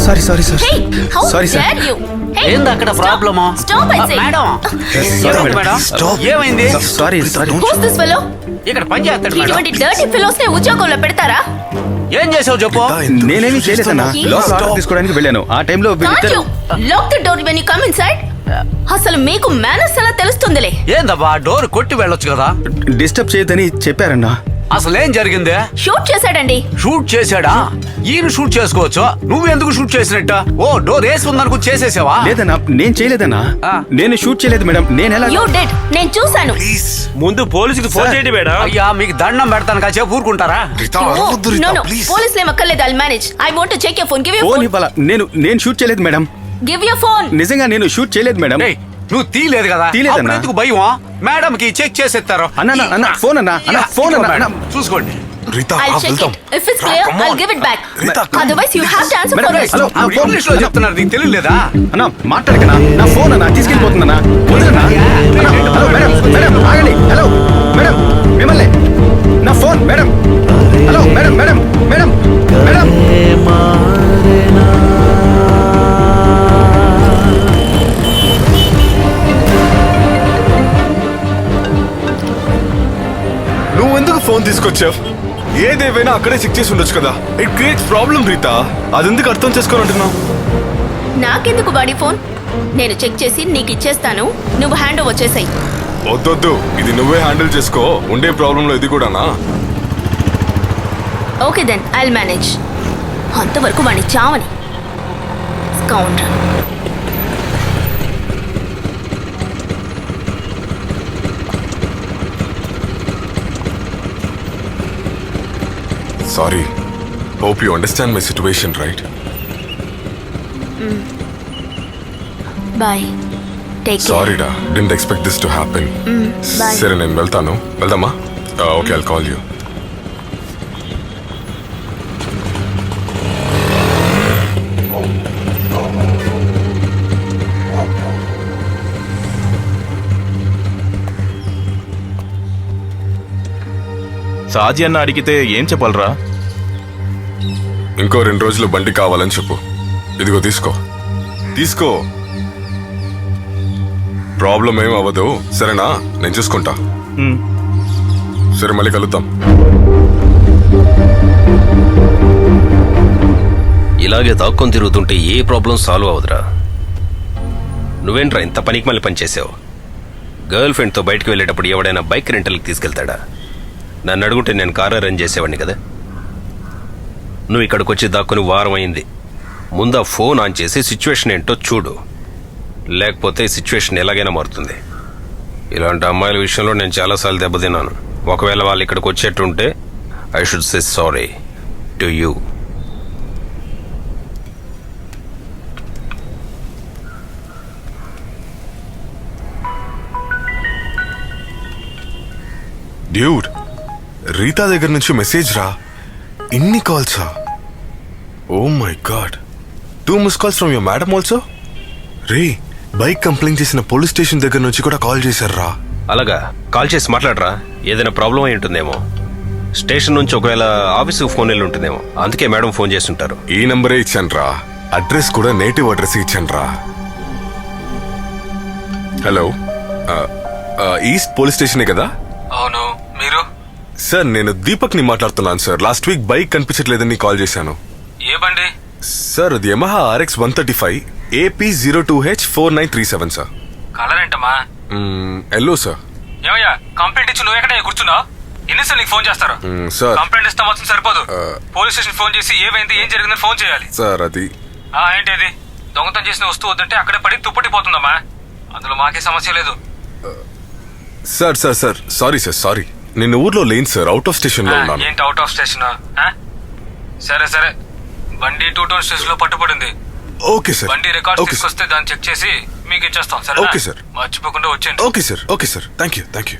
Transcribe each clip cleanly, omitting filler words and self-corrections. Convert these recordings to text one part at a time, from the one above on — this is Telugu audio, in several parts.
Sorry sorry sir Hey, how sorry sir dare you? Hey, ఏంది అక్కడ stop. ప్రాబ్లమా? Stop, I say. Madam Sorry, madam Stop. ఏమైంది? Sorry sorry Who's this fellow? ఇక్కడ పని చేస్తాడు మేడం. ఇటువంటి డర్టీ ఫెలోస్ ని ఉద్యోగంలో పెడతారా? ఏం చేసావు చెప్పు. నేనేమి చేయలేదన్నా లోపల ఆర్డర్ తీసుకోవడానికి వెళ్ళాను ఆ టైంలో Can't you lock the door when you come inside? అసలు మీకు మేనర్స్ ఎలా తెలుస్తుందిలే. ఏందబ్బా డోర్ కొట్టి వెళ్ళొచ్చు కదా. డిస్టర్బ్ చేయొద్దని చెప్పారన్నా. అసలు ఏం జరిగింది? షూట్ చేశాడండి. షూట్ చేశాడా? ఈయన షూట్ చేసుకోవచ్చు, నువ్వు ఎందుకు షూట్ చేసినట్ట? ఓ డోర్ వేసి ఉందనుకో చేసేసావా? లేదన్నా నేను చేయలేదన్నా. ఆ. నేను షూట్ చేయలేదు మేడం. నేను ఎలా You did. నేను చూశాను. ముందు పోలీసుకి ఫోన్ చేయండి మేడం. అయ్యా మీకు దండం పెడతాను కాసేపు ఊరుకుంటారా? No, no. పోలీసులు ఏం అక్కర్లేదు. I'll manage. I want to check your phone. Give your phone phone. ఇవ్వాలా? నేను షూట్ చేయలేదు మేడం. Give your phone. నిజంగా నేను షూట్ చేయలేదు మేడం. ఏయ్, నువ్వు తీయలేదు కదా. తీయలేదన్నా. అప్పుడు ఎందుకు భయం? మేడం కి చెక్ చేసేస్తారు. అన్న ఫోన్ అన్న ఫోన్ అన్న. చూసుకోండి. I'll check it. If it's clear, I'll give it back. Otherwise, you have to answer for Madam, it. hello. ఇప్పుడు ఇంగ్లీష్ లో చెప్తున్నారు, నీకు తెలియలేదా? అన్న మాట్లాడకనా? నా ఫోన్ అన్న తీసుకెళ్ళిపోతుందన్నా. వదిలేనా? అన్న, హలో మేడం మేడం ఆగండి. హలో మేడం మిమ్మల్ని నా phone madam. Hello madam madam madam madam నువ్వెందుకు ఫోన్ తీసుకొచ్చావు? ఏదేవైనా అక్కడే చెక్ చేసి ఉండొచ్చు కదా. It creates problem Rita. అదెందుకు అర్థం చేసుకొని అంటున్నావు? నాకెందుకు బాడీ ఫోన్? నేను చెక్ చేసి నీకు ఇచ్చేస్తాను. నువ్వు హ్యాండ్ ఓవర్ చేసాయి. వద్దొద్దు, ఇది నువ్వే హ్యాండిల్ చేసుకో. ఉండే ప్రాబ్లంలో ఇది కూడానా? Okay then I'll manage. అంతవరకు వాడిని చావని scoundrel. Sorry. Hope you understand my situation right? Bye. Take care. Sorry డా, didn't expect this to happen. bye. సరే నేను వెళ్తాను. వెళ్దామా? Okay, I'll call you. Saji అన్న అడిగితే ఏం చెప్పాలరా? ఇంకో 2 రోజులు బండి కావాలని చెప్పు. ఇదిగో తీసుకో తీసుకో. ప్రాబ్లం ఏం అవ్వదు సరేనా? నేను చూసుకుంటా. సరే మళ్ళీ కలుద్దాం. ఇలాగే దాక్కొని తిరుగుతుంటే ఏ ప్రాబ్లం సాల్వ్ అవదురా. నువ్వేంట్రా ఇంత పనికి మళ్ళీ పనిచేసావు? గర్ల్ ఫ్రెండ్తో బయటకు వెళ్ళేటప్పుడు ఎవడైనా బైక్ రెంటల్కి తీసుకెళ్తాడా? నన్ను అడుగుంటే నేను కార్ అరేంజ్ చేసేవాడిని కదా. నువ్వు ఇక్కడికి వచ్చి దాక్కుని వారం అయింది. ముందు ఆ ఫోన్ ఆన్ చేసి సిచ్యువేషన్ ఏంటో చూడు, లేకపోతే ఈ సిచ్యువేషన్ ఎలాగైనా మారుతుంది. ఇలాంటి అమ్మాయిల విషయంలో నేను చాలాసార్లు దెబ్బతిన్నాను. ఒకవేళ వాళ్ళు ఇక్కడికి వచ్చేట్టుంటే I should say sorry to you. Dude, Rita దగ్గర నుంచి మెసేజ్ రా. ఇన్ని కాల్సా? Oh my god. 2 miss calls from your madam also. రే, బైక్ కంప్లైంట్ చేసిన పోలీస్ స్టేషన్ దగ్గర నుంచి కూడా కాల్ చేశారా? అలాగా? కాల్ చేసి మాట్లాడరా. ఏదైనా ప్రాబ్లం అయి ఉంటుందేమో. స్టేషన్ నుంచి ఒకవేళ ఆఫీసుకు ఫోన్ వెళ్ళి ఉంటుందేమో, అందుకే మేడం ఫోన్ చేస్తుంటారు. ఈ నంబరే ఇచ్చాను రా. అడ్రస్ కూడా నేటివ్ అడ్రస్ ఇచ్చాను రా. హలో, ఈస్ట్ పోలీస్ స్టేషనే కదా? అవును, మీరు? సార్ నేను దీపక్ ని మాట్లాడుతున్నాను సార్. లాస్ట్ వీక్ బైక్ కనిపించట్లేదని కాల్ చేశాను. ఏ బండి? సార్ అది Yamaha RX 135 AP02H4937 sir. Colour ఏంటమ్మా? Yellow sir. ఏమయ్యా, కంప్లైంట్ ఇచ్చి నువ్వు ఎక్కడ కూర్చున్నావు? ఎన్నిసార్లు నీకు ఫోన్ చేస్తారు? సార్ కంప్లైంట్ ఇస్తాం వచ్చిన సరిపోదు. పోలీస్ స్టేషన్ ఫోన్ చేసి ఏమైంది ఏం జరిగిందని ఫోన్ చేయాలి. సార్ అది ఏంటి అది? దొంగతనం చేసిన వస్తువు వద్దంటే అక్కడే పడి తుప్పటిపోతుందమ్మా. అందులో మాకే సమస్య లేదు. Sir sir sir sorry sir sorry. నేను ఊర్లో లేను సార్, అవుట్ ఆఫ్ స్టేషన్ లో ఉన్నాను. ఏంటి అవుట్ ఆఫ్ స్టేషన్? సరే సరే, బండి 2 టౌన్ స్టేషన్ లో పట్టుబడింది. Okay sir. బండి రికార్డ్స్ ఓకే సార్. తీసుకొస్తే దాన్ని చెక్ చేసి మీకు ఇచ్చేస్తాం. సరే? Okay sir. మర్చిపోకుండా వచ్చేయండి. Okay sir. Okay sir. Thank you thank you.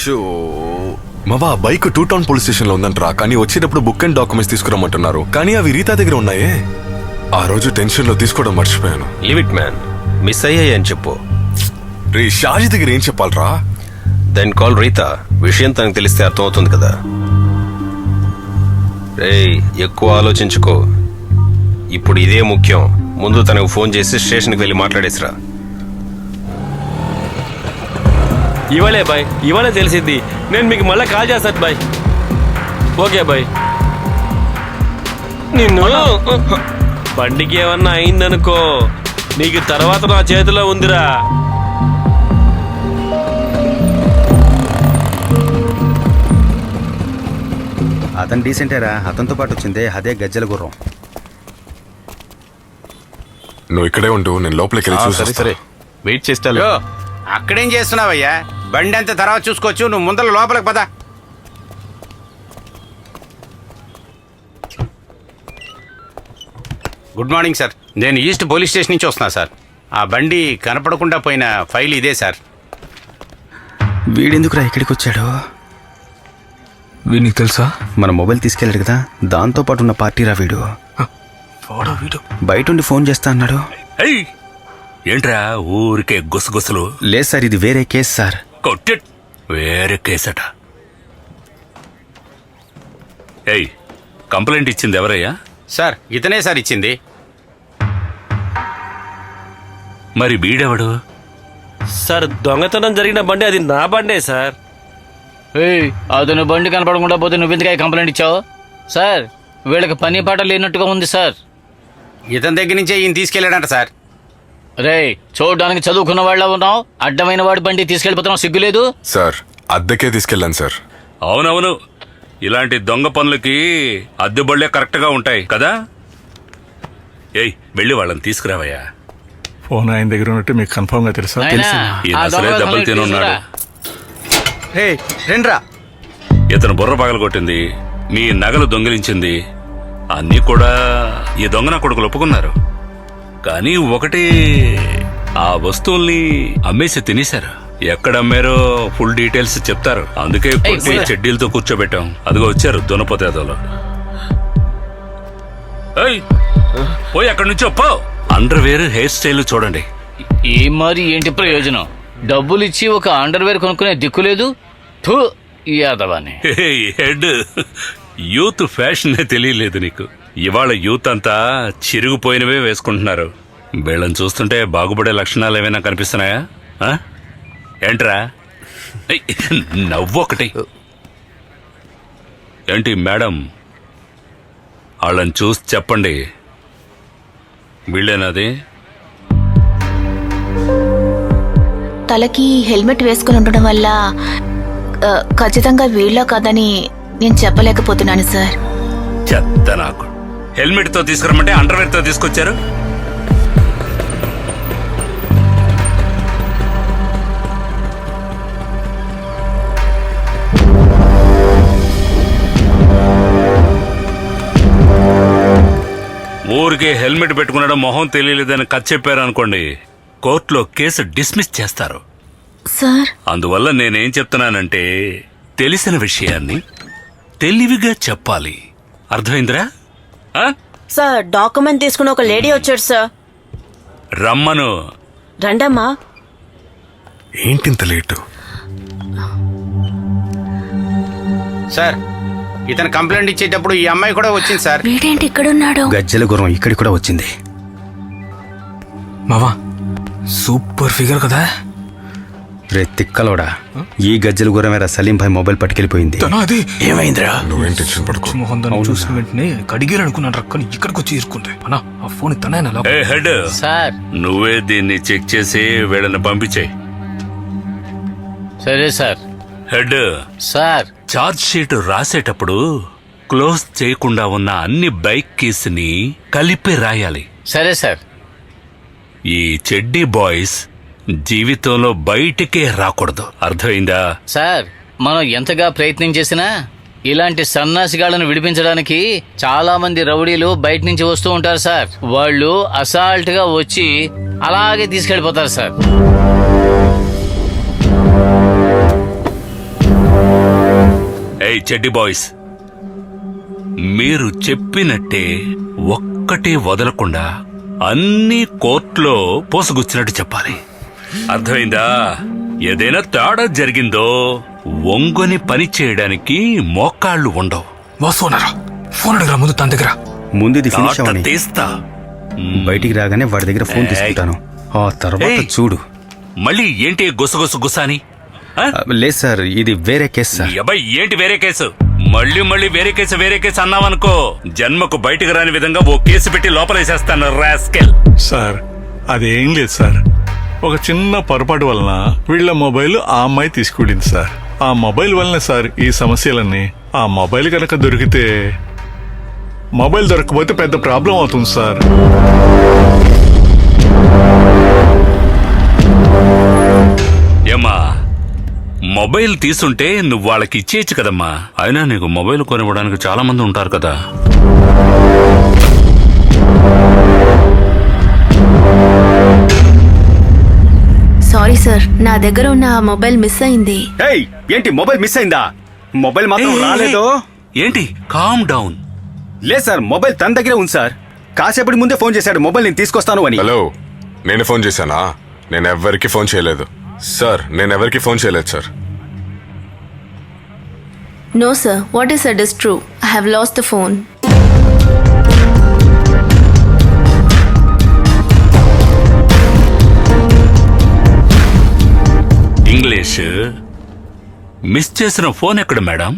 షో మావా, బైక్ 2 టౌన్ పోలీస్ స్టేషన్ లో ఉందంటరా. కానీ వచ్చేటప్పుడు బుక్ అండ్ డాక్యుమెంట్స్ తీసుకురమ్మంటున్నారు. కానీ అవి రీతా దగ్గర ఉన్నాయే. ఆ రోజు టెన్షన్ లో తీసుకోవడం మర్చిపోయాను. లిమిట్ మ్యాన్, మిస్ అయ్యాయి అని చెప్పు. రే, షాజీ దగ్గర ఏం చెప్పాలరా? Then call Rita. విషయం తనకు తెలిస్తే అర్థమవుతుంది కదా. రేయ్, ఎక్కువ ఆలోచించుకో. ఇప్పుడు ఇదే ముఖ్యం. ముందు తనకు ఫోన్ చేసి స్టేషన్కి వెళ్ళి మాట్లాడేసిరా. ఇవాళే బాయ్, ఇవాళే తెలిసింది. నేను మీకు మళ్ళీ కాల్ చేస్తాను బాయ్. Okay bye. నిన్ను బండికి ఏమన్నా అయిందనుకో, నీకు తర్వాత నా చేతిలో ఉందిరా. అతను డీసెంటేరా, అతనితో పాటు వచ్చిందే అదే గజ్జల గుర్రం. నువ్వు ఇక్కడే ఉండు, నేను లోపలికి వెళ్ళి చూసి సరే వెయిట్ చేస్తా. యో, అక్కడేం చేస్తున్నావయ్యా? బండి అంతా తర్వాత చూసుకోవచ్చు, నువ్వు ముందర లోపలికి పద. గుడ్ మార్నింగ్ సార్, నేను ఈస్ట్ పోలీస్ స్టేషన్ నుంచి వస్తున్నా సార్. ఆ బండి కనపడకుండా పోయిన ఫైల్ ఇదే సార్. వీడెందుకురా ఇక్కడికి వచ్చాడు? వీడికి తెలుసా? మన మొబైల్ తీసుకెళ్ళాడు కదా, దాంతో పాటు ఉన్న పార్టీరా వీడు. వీడు బయట ఉండి ఫోన్ చేస్తా అన్నాడు. ఏంట్రా ఊరికే గుసగుసలు? లేదు సార్, ఇది వేరే కేసు సార్. కొట్టి వేరే కేసట. ఏయ్, కంప్లైంట్ ఇచ్చింది ఎవరయ్యా? సార్ ఇతనే సార్ ఇచ్చింది. మరి వీడెవడు? సార్ దొంగతనం జరిగిన బండి అది నా బండే సార్. అతను బండి కనపడకుండా పోతే నువ్వెందుకు కంప్లైంట్ ఇచ్చావు? సార్ వీళ్ళకి పని పాట లేనట్టుగా ఉంది సార్. ఇతని దగ్గర నుంచే ఈయన తీసుకెళ్ళాడంట సార్. రే, చూడడానికి చదువుకున్న వాళ్ళ ఉన్నావు, అడ్డమైన వాడి బండి తీసుకెళ్ళిపోతున్నావు, సిగ్గులేదు? సార్ అద్దెకే తీసుకెళ్ళాను సార్. అవునవును, ఇలాంటి దొంగ పనులకి అద్దె బళ్ళే కరెక్ట్గా ఉంటాయి కదా. ఏయ్, వెళ్ళి వాళ్ళని తీసుకురావయ్యా. ఫోన్ ఆయన దగ్గర ఉన్నట్టు మీకు కన్ఫర్మ్ గా తెలుసా? నాయనా, ఈయన ఆ అసలే దొంగ దెబ్బలు దొంగని తినున్నాడు. తీసుకురా. హే రెండ్రా. ఇతను బుర్ర పగలగొట్టింది, మీ నగలు దొంగిలించింది, అన్నీ కూడా ఈ దొంగ నా కొడుకులు ఒప్పుకున్నారు. కానీ ఒకటి, ఆ వస్తువుల్ని అమ్మేసి తినేశారు. ఎక్కడ అమ్మారో ఫుల్ డీటెయిల్స్ చెప్తారు. అందుకే కొట్టి చెడ్డీలతో కూర్చోబెట్టాం. అదిగో వచ్చారు దునపోతేదోలో. పోయి అక్కడి నుంచి పో. అండర్వేర్, హెయిర్ స్టైల్ చూడండి. ఈ మరి ఏంటి ప్రయోజనం? డబ్బులు ఇచ్చి ఒక అండర్వేర్ కొనుక్కునే దిక్కు లేదు. థూ, యాదవాని. హెడ్, యూత్ ఫ్యాషన్ తెలియలేదు నీకు. ఇవాళ యూత్ అంతా చిరిగిపోయినవే వేసుకుంటున్నారు. వీళ్ళని చూస్తుంటే బాగుపడే లక్షణాలు ఏమైనా కనిపిస్తున్నాయా? ఏంట్రా నవ్వొకటి? ఏంటి మేడం, వాళ్ళని చూసి చెప్పండి, వీళ్ళేనాది? తలకి హెల్మెట్ వేసుకుని ఉండడం వల్ల ఖచ్చితంగా వీళ్ళ కాదని నేను చెప్పలేకపోతున్నాను సార్. చెత్త నాకు. హెల్మెట్ తో తీసుకురమ్మంటే అండర్వేర్ తో తీసుకొచ్చారు. ఊరికే హెల్మెట్ పెట్టుకున్నాడు, మొహం తెలియలేదని కథ చెప్పారు అనుకోండి, కోర్టులో కేసు డిస్మిస్ చేస్తారు సార్. అందువల్ల నేనేం చెప్తున్నానంటే, తెలిసిన విషయాన్ని తెలివిగా చెప్పాలి. అర్థమైందిరా? సార్ డాక్యుమెంట్ తీసుకుని ఒక లేడీ వచ్చాడు సార్. రమ్మను. రండమ్మా. ఏంటింత లేటు? సార్ ఇతను కంప్లైంట్ ఇచ్చేటప్పుడు ఈ అమ్మాయి కూడా వచ్చింది సార్. వీడేంటి ఇక్కడున్నాడు? గజ్జల గుర్రం ఇక్కడికి కూడా వచ్చింది. మావా సూపర్ ఫిగర్ కదా. రే తిక్కలోడా, ఈ గజ్జల గుర్రమేరా సలీం భాయ్ మొబైల్ పట్టుకెళ్ళిపోయింది. అది ఏమైందిరా? నువ్వేం టెన్షన్ పడుకో. మొహం దాన్ని చూసిన వెంటనే కడిగారు అనుకున్నాను రక్కని ఇక్కడికి వచ్చి ఇరుకుంటే అన్నా ఆ ఫోన్ తన ఏ హెడ్, సార్ నువ్వే దీన్ని చెక్ చేసి వీళ్ళని పంపించేయి. సరే sir. Head, sir charge sheet రాసేటప్పుడు క్లోజ్ చేయకుండా ఉన్న అన్ని బైక్ కీస్ ని కలిపి రాయాలి. సరే సార్. ఈ చెడ్డీ బాయ్స్ జీవితంలో బయటికే రాకూడదు. అర్థమైందా? సార్ మనం ఎంతగా ప్రయత్నం చేసినా ఇలాంటి సన్నాసిగాళ్లను విడిపించడానికి చాలా మంది రౌడీలు బయట నుంచి వస్తూ ఉంటారు సార్. వాళ్ళు అసాల్ట్ గా వచ్చి అలాగే తీసుకెళ్లిపోతారు సార్. ఏయ్ చెడ్డీ బాయ్స్, మీరు చెప్పినట్టే ఒక్కటే వదలకుండా అన్ని కోర్టులో పోసుగుచ్చినట్టు చెప్పాలి. అర్థమైందా? ఏదైనా తేడా జరిగిందో వంగుని పని చేయడానికి మోకాళ్ళు ఉండవు. ఫోన్ అడగరా ముందు తన దగ్గర. ముందు ఇది ఫినిష్ తాట అవని తీస్తా బయటికి రాగానే వాడి దగ్గర ఫోన్ ఏయ్. తీసుకుంటాను ఆ తర్వాత ఏయ్. చూడు. మళ్ళీ ఏంటి గుసగుస గుసాని లేదు సార్, ఇది వేరే కేసు సార్. అబ్బాయి ఏంటి వేరే కేసు? మళ్ళీ వేరే కేసు అన్నావనుకో జన్మకు బయటికి రాని విధంగా ఓ కేసు పెట్టి లోపలేసేస్తాను రాస్కెల్. సార్ అదేం లేదు సార్, ఒక చిన్న పొరపాటు వలన వీళ్ళ మొబైల్ ఆ అమ్మాయి తీసుకెళ్ళింది సార్. ఆ మొబైల్ వలన సార్ ఈ సమస్యలన్నీ. ఆ మొబైల్ కనుక దొరికితే, మొబైల్ దొరకకపోతే పెద్ద ప్రాబ్లం అవుతుంది సార్. ఏమ్మా మొబైల్ తీసుంటే నువ్వు వాళ్ళకి ఇచ్చేయచ్చు కదమ్మా. అయినా నీకు మొబైల్ కొనివ్వడానికి చాలా మంది ఉంటారు కదా. సారీ సార్, నా దగ్గర ఉన్న ఆ మొబైల్ మిస్ అయింది. ఏయ్, ఏంటి మొబైల్ మిస్ అయిందా? మొబైల్ మాత్రం ఏయ్, రాలేదు. ఏంటి కామ్ డౌన్. లేదు సార్, మొబైల్ తన దగ్గరే ఉంది సార్. కాసేపటి ముందే ఫోన్ చేశాడు మొబైల్ నేను తీసుకొస్తాను అని. హలో, నేను ఫోన్ చేశానా? నేను ఎవరికి ఫోన్ చేయలేదు సార్. నేను ఎవరికి ఫోన్ చేయలేదు sir. No sir, what is said is true. I have lost the phone. English miss చేసిన ఫోన్ ఎక్కడ మేడం?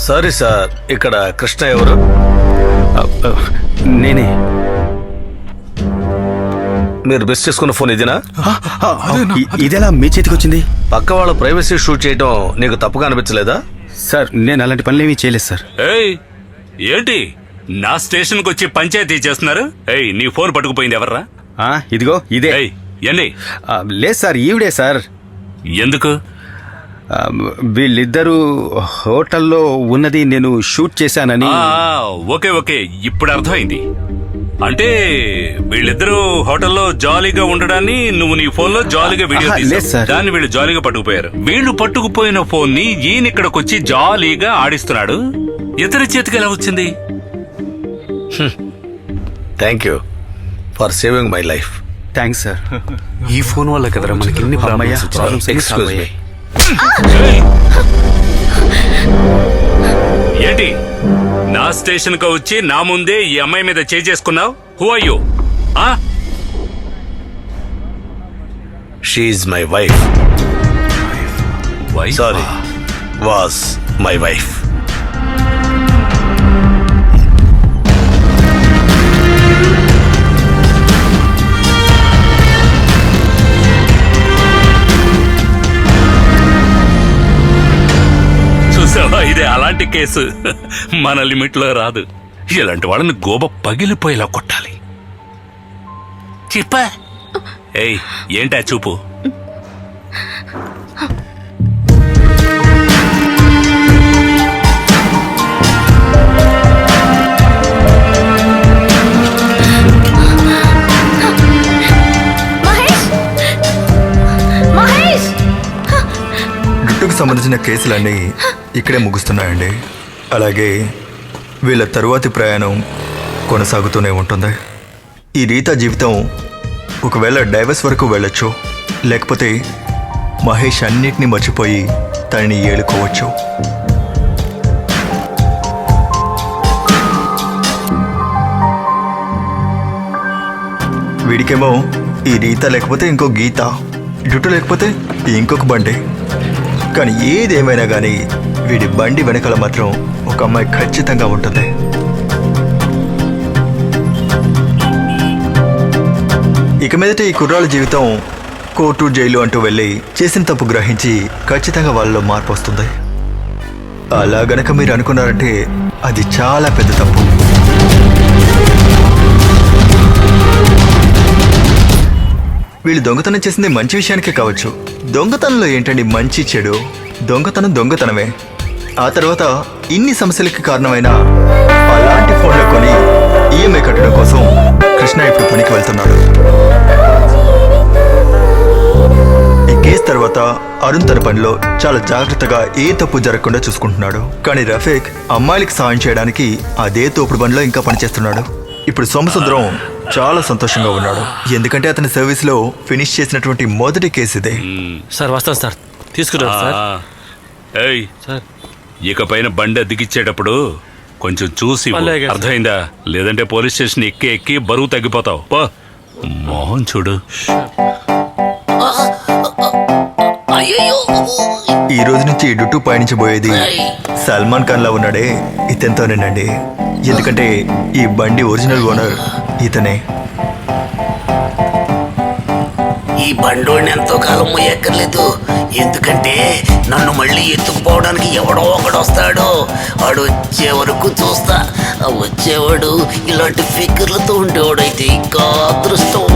సారీ సార్, ఇక్కడ కృష్ణ ఎవరు? నేనే. మీరు మిస్ చేసుకున్న ఫోన్ ఇదేనా? ఇదెలా మీ చేతికి వచ్చింది? పక్క వాళ్ళ ప్రైవసీ షూట్ చేయడం నీకు తప్పుగా అనిపించలేదా? సార్, నేను అలాంటి పనులు ఏమీ చేయలేదు సార్. ఏయ్ ఏంటి నా స్టేషన్కి వచ్చి పంచాయతీ చేస్తున్నారు? ఏయ్ నీ ఫోన్ పట్టుకుపోయింది ఎవర్రా? ఇదిగో ఇదే. ఏయ్ ఎన్ని? లేదు సార్, ఈవిడే సార్. ఎందుకు? వీళ్ళిద్దరూ హోటల్లో ఉన్నది నేను షూట్ చేశానని. ఓకే ఇప్పుడు అర్థమైంది. అంటే వీళ్ళిద్దరూ హోటల్లో జాలీగా ఉండడాన్ని నువ్వు నీ ఫోన్ లో జాలీగా వీడియో లేదు తీసావు. సార్. దాన్ని వీళ్ళు జాలీగా పట్టుకుపోయారు. వీళ్ళు పట్టుకుపోయిన ఫోన్ ని ఈయన ఇక్కడికి వచ్చి జాలీగా ఆడిస్తున్నాడు. ఇతని చేతికి ఎలా వచ్చింది? Thank you for saving my life. Thanks sir. ఈ ఫోన్ వల్ల కదరా మనకి ఇన్ని ప్రాబ్లమ్స్ వచ్చాయి. Excuse me. ఏంటి నా స్టేషన్ కు వచ్చి నా ముందే ఈ అమ్మాయి మీద చేసుకున్నావు? Who are you? She is my wife. Sorry, was my wife. చూసావా, ఇదే అలాంటి కేసు. మన లిమిట్ లో రాదు. ఇలాంటి వాళ్ళని గోబ పగిలిపోయేలా కొట్టాలి. చెప్పా. ఏయ్ ఏంటా చూపు? జుట్టుకు సంబంధించిన కేసులన్నీ ఇక్కడే ముగుస్తున్నాయండి. అలాగే వీళ్ళ తరువాతి ప్రయాణం కొనసాగుతూనే ఉంటుంది. ఈ రీతా జీవితం ఒకవేళ డైవర్స్ వరకు వెళ్ళొచ్చు, లేకపోతే మహేష్ అన్నిటినీ మర్చిపోయి తనని ఏలుకోవచ్చు. వీడికేమో ఈ రీత లేకపోతే ఇంకో గీత, జుట్టు లేకపోతే ఇంకొక బండి. కానీ ఏదేమైనా కానీ వీడి బండి వెనకాల మాత్రం ఒక అమ్మాయి ఖచ్చితంగా ఉంటుంది. ఇక మీదట ఈ కుర్రాళ్ళ జీవితం కోర్టు, జైలు అంటూ వెళ్ళి చేసిన తప్పు గ్రహించి ఖచ్చితంగా వాళ్ళలో మార్పు వస్తుంది. అలా గనక మీరు అనుకున్నారంటే అది చాలా పెద్ద తప్పు. వీళ్ళు దొంగతనం చేసింది మంచి విషయానికే కావచ్చు. దొంగతనంలో ఏంటండి మంచి చెడు? దొంగతనం దొంగతనమే. ఆ తర్వాత ఇన్ని సమస్యలకి కారణమైన అలాంటి ఫోన్లో కొని ఈఎంఐ కట్టడం కోసం కృష్ణ ఇప్పుడు పనికి వెళ్తున్నాడు. ఈ కేసు తర్వాత అరుణ్ తన పనిలో చాలా జాగ్రత్తగా ఏ తప్పు జరగకుండా చూసుకుంటున్నాడు. కానీ రఫీక్ అమ్మాయిలకి సాయం చేయడానికి అదే తోపుడు బండిలో ఇంకా పనిచేస్తున్నాడు. ఇప్పుడు సోమసుందరం చాలా సంతోషంగా ఉన్నాడు, ఎందుకంటే అతని సర్వీస్ లో ఫినిష్ చేసినటువంటి మొదటి కేసు ఇదే. సార్ వస్తాను సార్, తీసుకున్నాను సార్. ఏయ్ సార్, ఇకపైన బండి అద్దెకిచ్చేటప్పుడు కొంచెం చూసి ఇవ్వు. అలాగే సార్. అర్థమైందా? లేదంటే పోలీస్ స్టేషన్ ఎక్కి ఎక్కి బరువు తగ్గిపోతావు. పో. మోహన్ చూడు. ఈ రోజు నుంచి డుట్టు పయనించబోయేది సల్మాన్ ఖాన్ లా ఉన్నాడే ఇతనితోనేనండి. ఎందుకంటే ఈ బండి ఒరిజినల్ ఓనర్ ఇతనే. ఈ బండోడిని ఎంతో కాలం మొయ్యక్కర్లేదు, ఎందుకంటే నన్ను మళ్ళీ ఎత్తుకుపోవడానికి ఎవడో ఒకడు వస్తాడు. వాడు వచ్చే వరకు చూస్తా. ఆ వచ్చేవాడు ఇలాంటి ఫిగర్లతో ఉండేవాడైతే ఇంకా అదృష్టం.